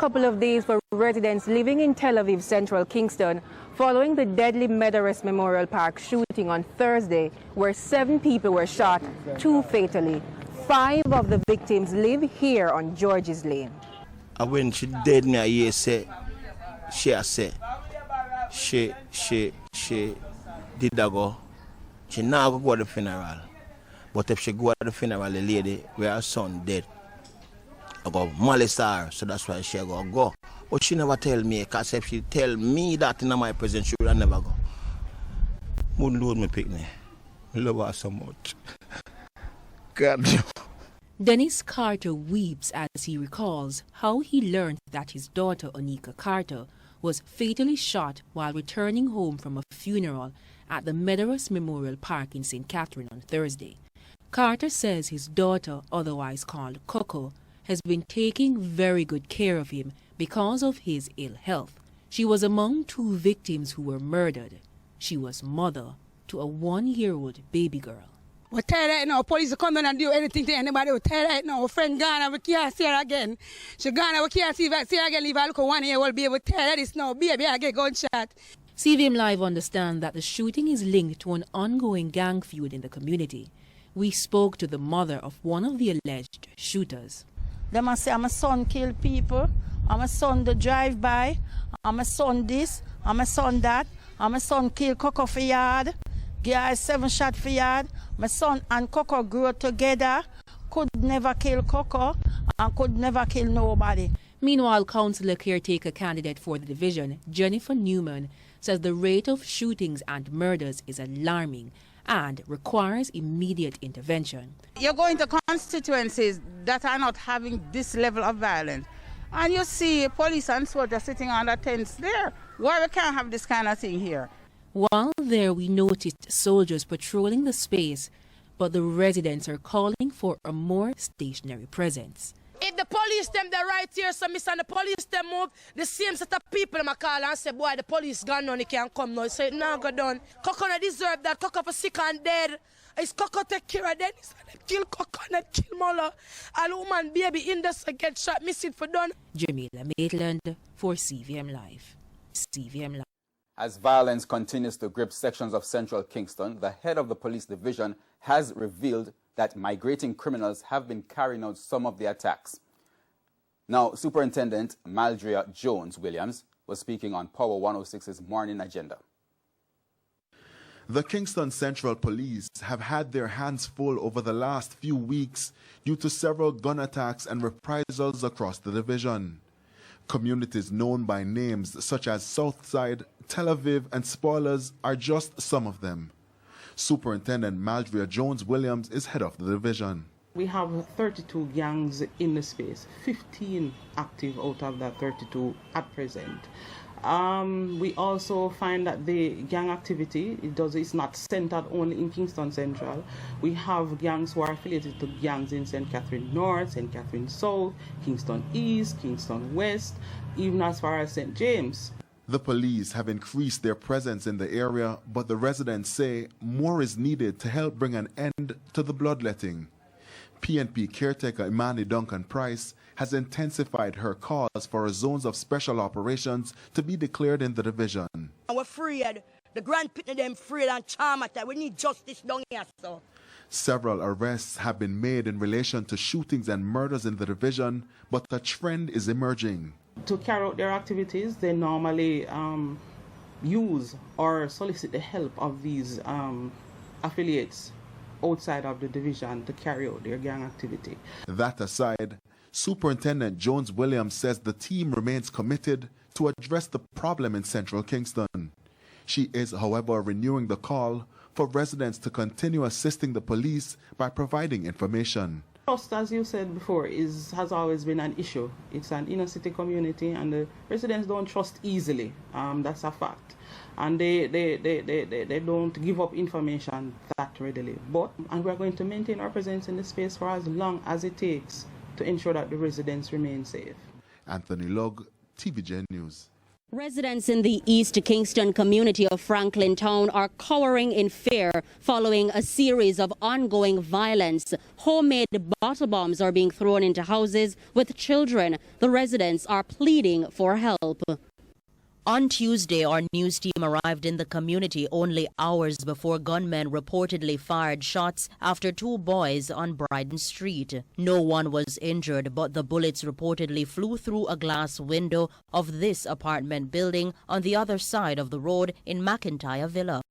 couple of days for residents living in Tel Aviv Central Kingston following the deadly Medowest Memorial Park shooting on Thursday, where 7 people were shot, 2 fatally. 5 of the victims live here on George's Lane. And when she dead, me I say, she did go. She now go to the funeral. But if she go to the funeral, the lady where her son dead, I go molest her, so that's why she go. But she never tell me, because if she tell me that in my presence, she would never go. Wouldn't load me pick me. I love her so much. God. Dennis Carter weeps as he recalls how he learned that his daughter, Onika Carter, was fatally shot while returning home from a funeral at the Medowest Memorial Park in St. Catherine on Thursday. Carter says his daughter, otherwise called Coco, has been taking very good care of him because of his ill health. She was among 2 victims who were murdered. She was mother to a 1-year-old baby girl. We're tired right now. Police come in and do anything to anybody. We're tired right now. Our friend gone and we can't see her again. She gone and we can't see her again. If I look at 1-year-old baby, we're tired of this now. Baby, I get gunshot. CVM Live understands that the shooting is linked to an ongoing gang feud in the community. We spoke to the mother of one of the alleged shooters. They must say, I'm a son kill people. I'm a son to drive by. I'm a son this. I'm a son that. I'm a son kill Coco for yard. Guy 7 shot for yard. My son and Coco grew together. Could never kill Coco and could never kill nobody. Meanwhile, councillor caretaker candidate for the division, Jennifer Newman, says the rate of shootings and murders is alarming and requires immediate intervention. You're going to constituencies that are not having this level of violence, and you see police and soldiers sitting on the tents there. Why we can't have this kind of thing here? While there, we noticed soldiers patrolling the space, but the residents are calling for a more stationary presence. If the police them they're right here, so miss and the police them move, the same set of people them call and say, boy, the police gone now, they can't come now. So it now go done. Coco not deserve that. Coco for sick and dead. It's Coco take care of them. So they kill Coco and kill Mola. All woman baby in this get shot, miss it for done. Jamila Maitland for CVM Live. CVM Live. As violence continues to grip sections of central Kingston, the head of the police division has revealed that migrating criminals have been carrying out some of the attacks. Now, Superintendent Maldria Jones-Williams was speaking on Power 106's Morning Agenda. The Kingston Central Police have had their hands full over the last few weeks due to several gun attacks and reprisals across the division. Communities known by names such as Southside, Tel Aviv, and Spoilers are just some of them. Superintendent Maldria Jones-Williams is head of the division. We have 32 gangs in the space, 15 active out of that 32 at present. We also find that the gang activity is not centered only in Kingston Central. We have gangs who are affiliated to gangs in St. Catherine North, St. Catherine South, Kingston East, Kingston West, even as far as St. James. The police have increased their presence in the area, but the residents say more is needed to help bring an end to the bloodletting. PNP caretaker Imani Duncan Price has intensified her calls for zones of special operations to be declared in the division. We're afraid. The grand pitney them afraid and traumatized. We need justice down here, so. Several arrests have been made in relation to shootings and murders in the division, but a trend is emerging. To carry out their activities, they normally use or solicit the help of these affiliates outside of the division to carry out their gang activity. That aside, Superintendent Jones-Williams says the team remains committed to address the problem in central Kingston. She is, however, renewing the call for residents to continue assisting the police by providing information. Trust, as you said before, has always been an issue. It's an inner city community and the residents don't trust easily. That's a fact. And they don't give up information that readily. And we're going to maintain our presence in the space for as long as it takes to ensure that the residents remain safe. Anthony Log, TVJ News. Residents in the East Kingston community of Franklin Town are cowering in fear following a series of ongoing violence. Homemade bottle bombs are being thrown into houses with children. The residents are pleading for help. On Tuesday, our news team arrived in the community only hours before gunmen reportedly fired shots after two boys on Bryden Street. No one was injured, but the bullets reportedly flew through a glass window of this apartment building on the other side of the road in McIntyre Villa.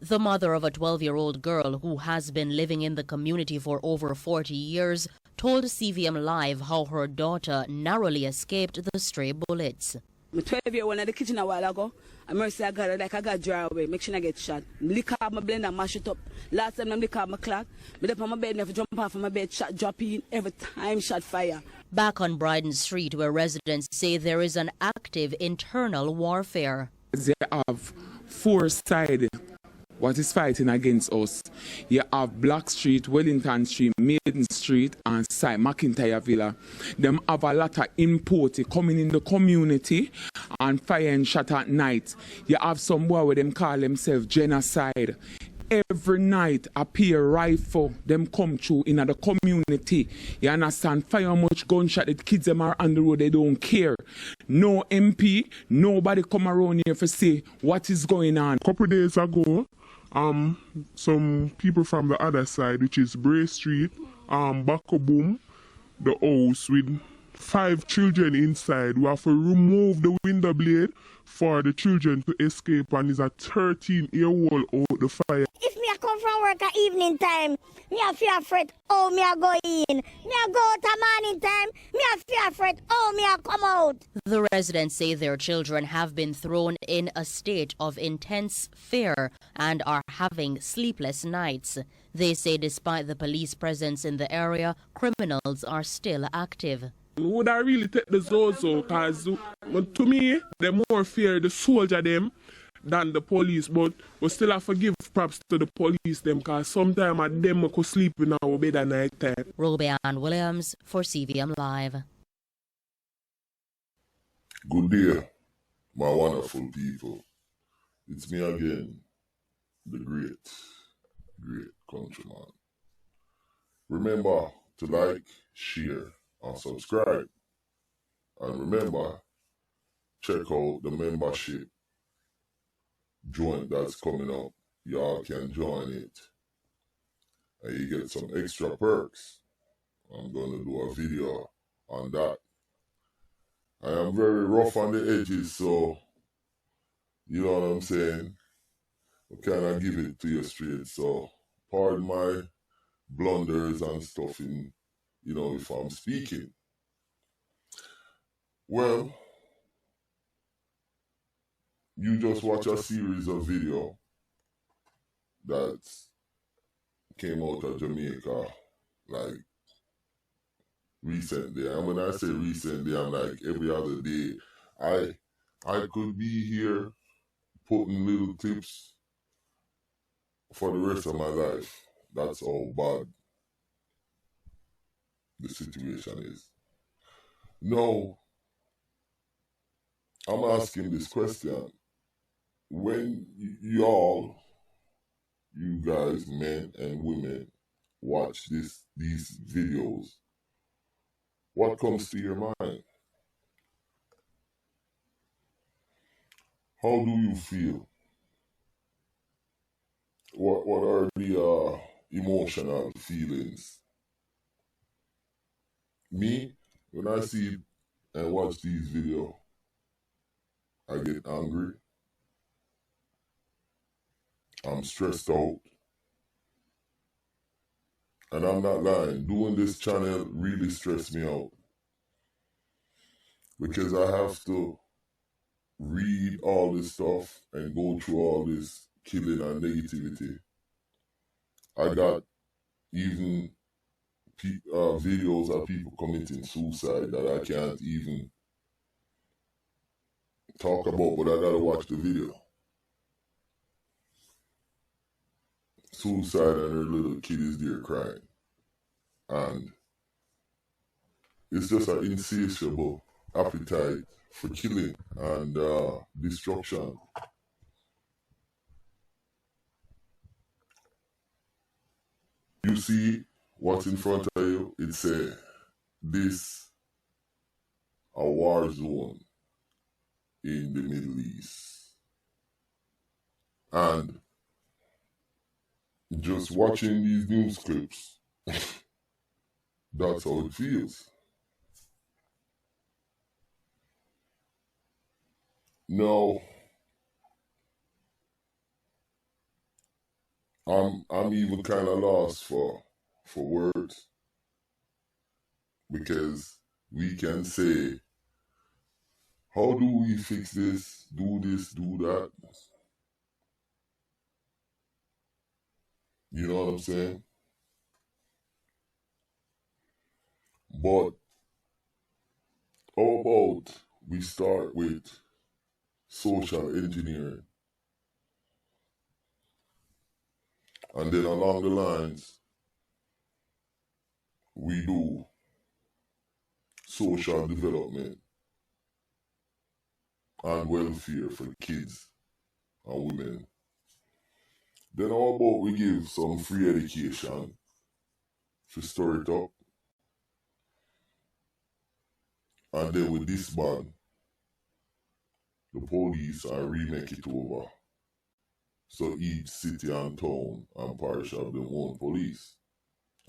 The mother of a 12-year-old girl who has been living in the community for over 40 years told CVM Live how her daughter narrowly escaped the stray bullets. My 12-year-old in the kitchen a while ago. I mercy I got her like I got dry away. Make sure I get shot. Lick up my blender and mash it up. Last time I lick up my clock. I up on my bed, never jump off of my bed, shot drop in every time shot fire. Back on Bryden Street, where residents say there is an active internal warfare. They have four sides what is fighting against us. You have Black Street, Wellington Street, Maiden Street, and side McIntyre Villa. Them have a lot of import coming in the community and fire and shot at night. You have some boy where them call themselves genocide. Every night a pair rifle them come through in the community. You understand? Fire how much gunshot the kids them are on the road, they don't care. No MP, nobody come around here to say what is going on. A couple days ago, some people from the other side, which is Bray Street, Boom, the house with 5 children inside. We have to remove the window blade for the children to escape, and is a 13-year-old out the fire. If me a come from work at evening time, me a fear afraid, oh me a go in. Me a go out at morning time, me a fear afraid, oh me a come out. The residents say their children have been thrown in a state of intense fear and are having sleepless nights. They say despite the police presence in the area, criminals are still active. Would I really take the Zozo? Because to me, they more fear the soldier them than the police. But we still have to give props to the police them, because sometimes them could sleep in our bed at night time. Robeanne Williams for CVM Live. Good day, my wonderful people. It's me again, the great countryman. Remember to like, share, and subscribe. And remember, check out the membership joint that's coming up. Y'all can join it. And you get some extra perks. I'm going to do a video on that. I am very rough on the edges, so you know what I'm saying? I cannot give it to you straight. So pardon my blunders and stuff in, you know, if I'm speaking. Well, you just watch a series of video that came out of Jamaica, like, recently. And when I say recently, I'm like every other day. I could be here putting little clips for the rest of my life. That's how bad the situation is. Now, I'm asking this question. When you guys, men and women, watch these videos, what comes to your mind? How do you feel? What are the emotional feelings? Me, when I see and watch these videos, I get angry. I'm stressed out. And I'm not lying. Doing this channel really stressed me out. Because I have to read all this stuff and go through all this killing and negativity. I got even videos of people committing suicide that I can't even talk about, but I gotta watch the video. Suicide and her little kid is there crying. And it's just an insatiable appetite for killing and destruction. You see what's in front of you? It's a war zone in the Middle East. And just watching these news clips, that's how it feels. No, I'm even kind of lost for words, because we can say, how do we fix this, do that? You know what I'm saying? But how about we start with social engineering? And then along the lines, we do social development and welfare for the kids and women. Then how about we give some free education to stir it up, and then we disband the police and remake it over, so each city and town and parish have their own police,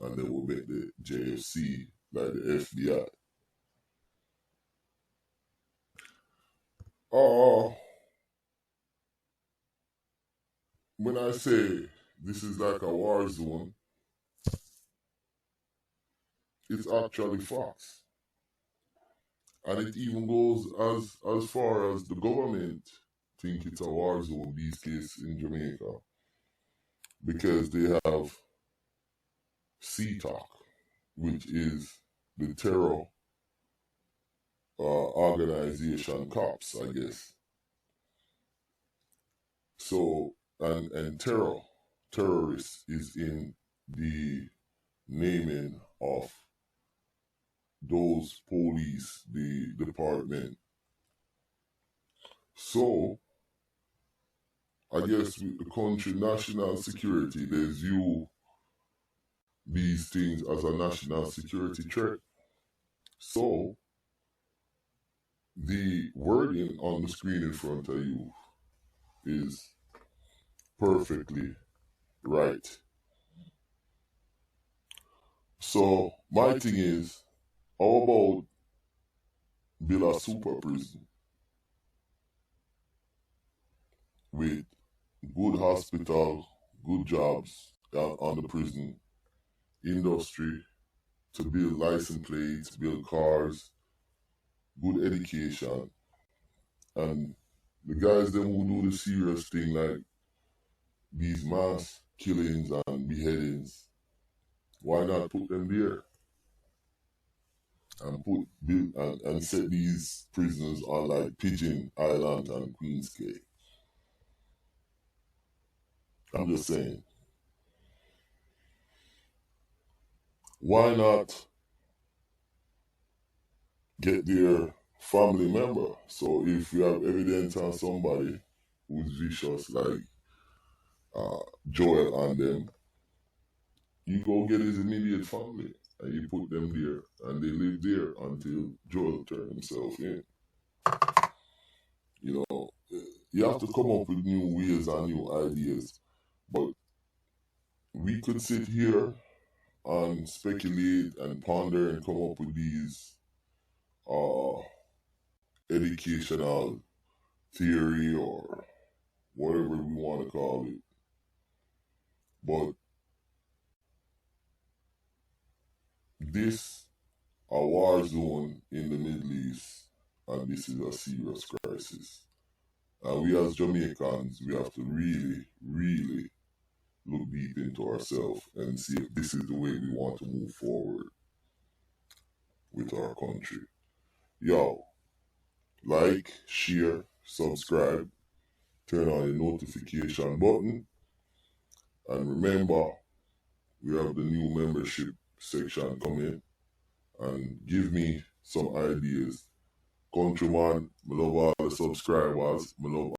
and then we'll make the JFC like the FBI. When I say this is like a war zone, it's actually facts. And it even goes as far as the government think it's a war zone these days in Jamaica, because they have CTOC, which is the terror organization cops, I guess. So, and terrorist is in the naming of those police, the department. So, I guess with the country national security, they view these things as a national security threat. So, the wording on the screen in front of you is perfectly right. So, my thing is, how about build a super prison with good hospital, good jobs on the prison industry, to build license plates, build cars, good education, and the guys them who do the serious thing like these mass killings and beheadings, why not put them there and build and set these prisoners on like Pigeon Island and Queen's Cay? I'm just saying, why not get their family member? So if you have evidence on somebody who's vicious like Joel and them, you go get his immediate family and you put them there and they live there until Joel turns himself in. You know, you have to come up with new ways and new ideas. But we could sit here and speculate and ponder and come up with these educational theory or whatever we want to call it. But this a war zone in the Middle East, and this is a serious crisis. And we as Jamaicans, we have to really, really look deep into ourselves and see if this is the way we want to move forward with our country. Yo, like, share, subscribe, turn on the notification button, and remember, we have the new membership section coming, and give me some ideas. countryman, I love all the subscribers, I love